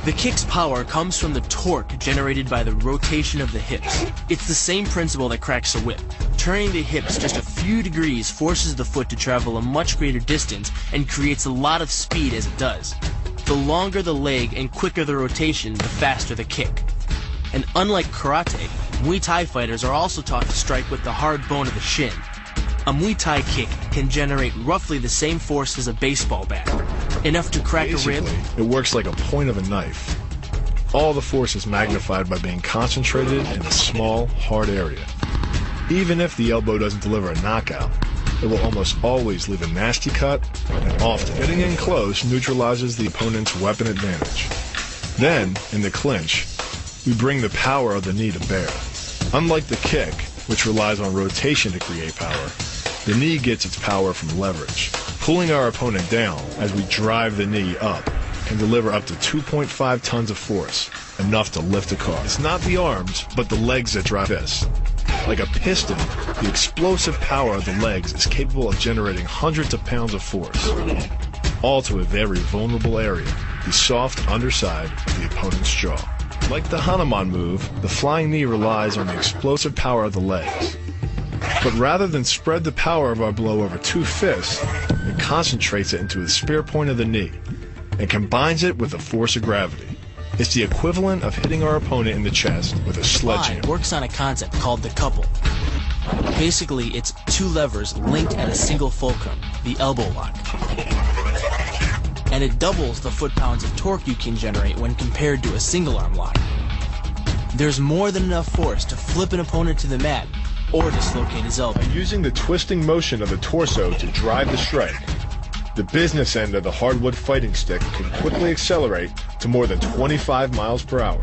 The kick's power comes from the torque generated by the rotation of the hips. It's the same principle that cracks a whip. Turning the hips just a few degrees forces the foot to travel a much greater distance and creates a lot of speed as it does. The longer the leg and quicker the rotation, the faster the kick. And unlike karate, Muay Thai fighters are also taught to strike with the hard bone of the shin. A Muay Thai kick can generate roughly the same force as a baseball bat, enough to crack a rib. It works like a point of a knife. All the force is magnified by being concentrated in a small, hard area. Even if the elbow doesn't deliver a knockout, it will almost always leave a nasty cut, and often getting in close neutralizes the opponent's weapon advantage. Then, in the clinch, we bring the power of the knee to bear. Unlike the kick, which relies on rotation to create power, the knee gets its power from leverage. Pulling our opponent down as we drive the knee up can deliver up to 2.5 tons of force, enough to lift a car. It's not the arms, but the legs that drive this. Like a piston, the explosive power of the legs is capable of generating hundreds of pounds of force, all to a very vulnerable area, the soft underside of the opponent's jaw. Like the Hanuman move, the flying knee relies on the explosive power of the legs. But rather than spread the power of our blow over two fists, it concentrates it into the spear point of the knee and combines it with the force of gravity. It's the equivalent of hitting our opponent in the chest with a sledgehammer. It works on a concept called the couple. Basically, it's two levers linked at a single fulcrum, the elbow lock. And it doubles the foot-pounds of torque you can generate when compared to a single-arm lock. There's more than enough force to flip an opponent to the mat or dislocate his elbow. By using the twisting motion of the torso to drive the strike, the business end of the hardwood fighting stick can quickly accelerate to more than 25 miles per hour.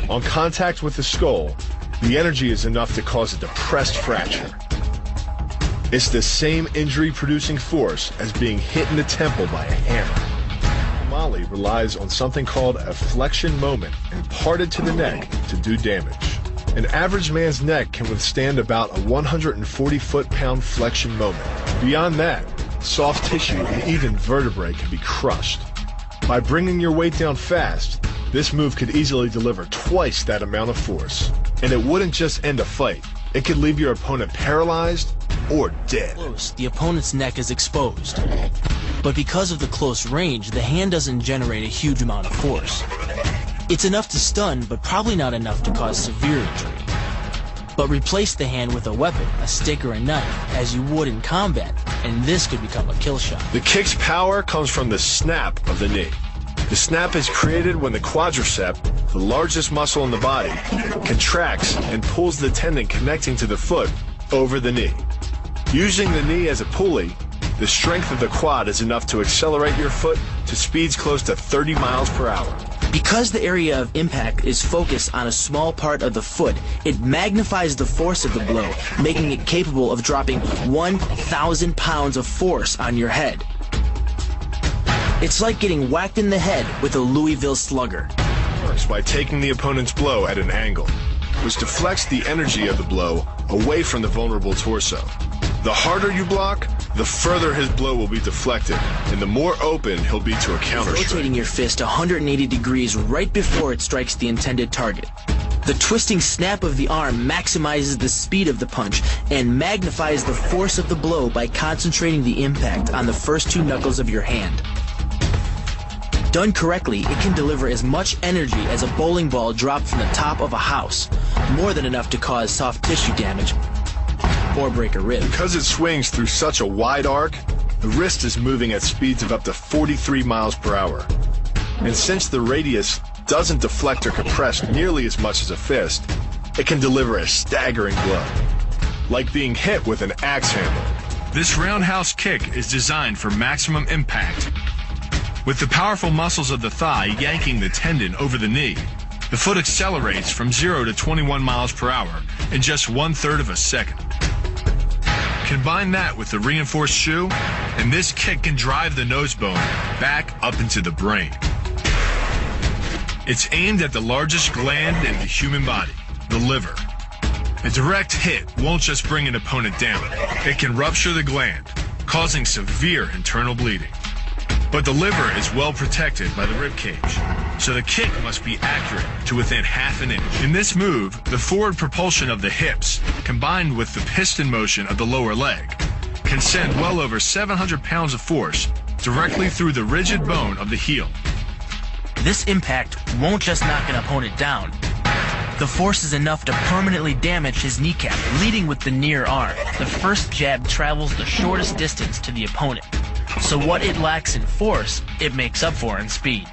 On contact with the skull, the energy is enough to cause a depressed fracture. It's the same injury-producing force as being hit in the temple by a hammer. Mali relies on something called a flexion moment imparted to the neck to do damage. An average man's neck can withstand about a 140 foot-pound flexion moment. Beyond that, soft tissue and even vertebrae can be crushed. By bringing your weight down fast, this move could easily deliver twice that amount of force. And it wouldn't just end a fight. It could leave your opponent paralyzed or dead. Close, the opponent's neck is exposed. But because of the close range, the hand doesn't generate a huge amount of force. It's enough to stun, but probably not enough to cause severe injury. But replace the hand with a weapon, a stick or a knife, as you would in combat, and this could become a kill shot. The kick's power comes from the snap of the knee. The snap is created when the quadricep, the largest muscle in the body, contracts and pulls the tendon connecting to the foot over the knee. Using the knee as a pulley, the strength of the quad is enough to accelerate your foot to speeds close to 30 miles per hour. Because the area of impact is focused on a small part of the foot, it magnifies the force of the blow, making it capable of dropping 1,000 pounds of force on your head. It's like getting whacked in the head with a Louisville Slugger. It works by taking the opponent's blow at an angle, which deflects the energy of the blow away from the vulnerable torso. The harder you block, the further his blow will be deflected, and the more open he'll be to a counter-strike. Rotating your fist 180 degrees right before it strikes the intended target. The twisting snap of the arm maximizes the speed of the punch and magnifies the force of the blow by concentrating the impact on the first two knuckles of your hand. Done correctly, it can deliver as much energy as a bowling ball dropped from the top of a house, more than enough to cause soft tissue damage or break a rib. Because it swings through such a wide arc, the wrist is moving at speeds of up to 43 miles per hour. And since the radius doesn't deflect or compress nearly as much as a fist, it can deliver a staggering blow, like being hit with an axe handle. This roundhouse kick is designed for maximum impact. With the powerful muscles of the thigh yanking the tendon over the knee, the foot accelerates from 0 to 21 miles per hour in just 1/3 of a second. Combine that with the reinforced shoe, and this kick can drive the nose bone back up into the brain. It's aimed at the largest gland in the human body, the liver. A direct hit won't just bring an opponent down. It can rupture the gland, causing severe internal bleeding. But the liver is well protected by the rib cage, so the kick must be accurate to within half an inch. In this move, the forward propulsion of the hips, combined with the piston motion of the lower leg, can send well over 700 pounds of force directly through the rigid bone of the heel. This impact won't just knock an opponent down. The force is enough to permanently damage his kneecap, leading with the near arm. The first jab travels the shortest distance to the opponent, so what it lacks in force, it makes up for in speed.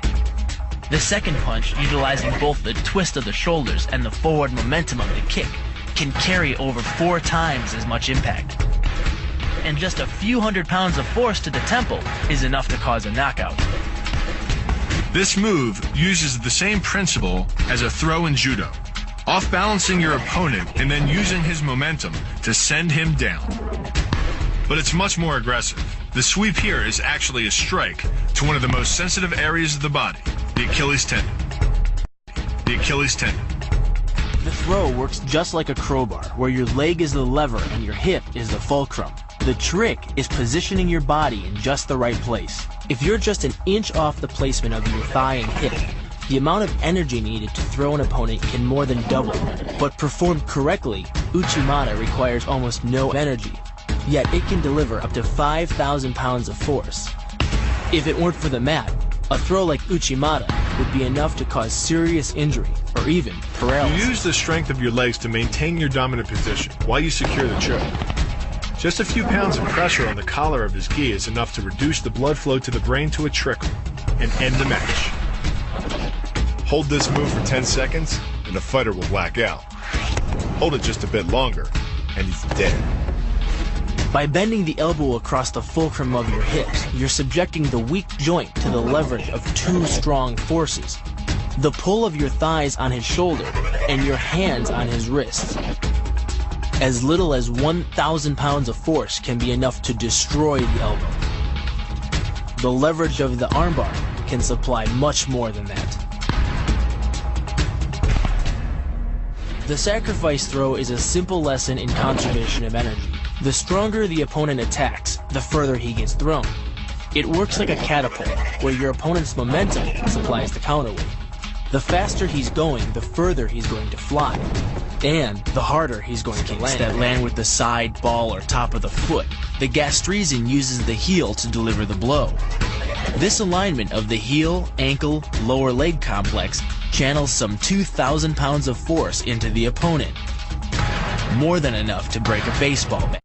The second punch, utilizing both the twist of the shoulders and the forward momentum of the kick, can carry over 4 times as much impact. And just a few hundred pounds of force to the temple is enough to cause a knockout. This move uses the same principle as a throw in judo, off-balancing your opponent and then using his momentum to send him down. But it's much more aggressive. The sweep here is actually a strike to one of the most sensitive areas of the body, the Achilles tendon. The Achilles tendon. The throw works just like a crowbar, where your leg is the lever and your hip is the fulcrum. The trick is positioning your body in just the right place. If you're just an inch off the placement of your thigh and hip, the amount of energy needed to throw an opponent can more than double. But performed correctly, Uchimata requires almost no energy, yet it can deliver up to 5,000 pounds of force. If it weren't for the mat, a throw like Uchimata would be enough to cause serious injury or even paralysis. You use the strength of your legs to maintain your dominant position while you secure the choke. Just a few pounds of pressure on the collar of his gi is enough to reduce the blood flow to the brain to a trickle and end the match. Hold this move for 10 seconds and the fighter will black out. Hold it just a bit longer and he's dead. By bending the elbow across the fulcrum of your hips, you're subjecting the weak joint to the leverage of 2 strong forces: the pull of your thighs on his shoulder and your hands on his wrists. As little as 1,000 pounds of force can be enough to destroy the elbow. The leverage of the armbar can supply much more than that. The sacrifice throw is a simple lesson in conservation of energy. The stronger the opponent attacks, the further he gets thrown. It works like a catapult, where your opponent's momentum supplies the counterweight. The faster he's going, the further he's going to fly, and the harder he's going to land. That land with the side, ball, or top of the foot. The gastrizin uses the heel to deliver the blow. This alignment of the heel, ankle, lower leg complex channels some 2,000 pounds of force into the opponent. More than enough to break a baseball bat.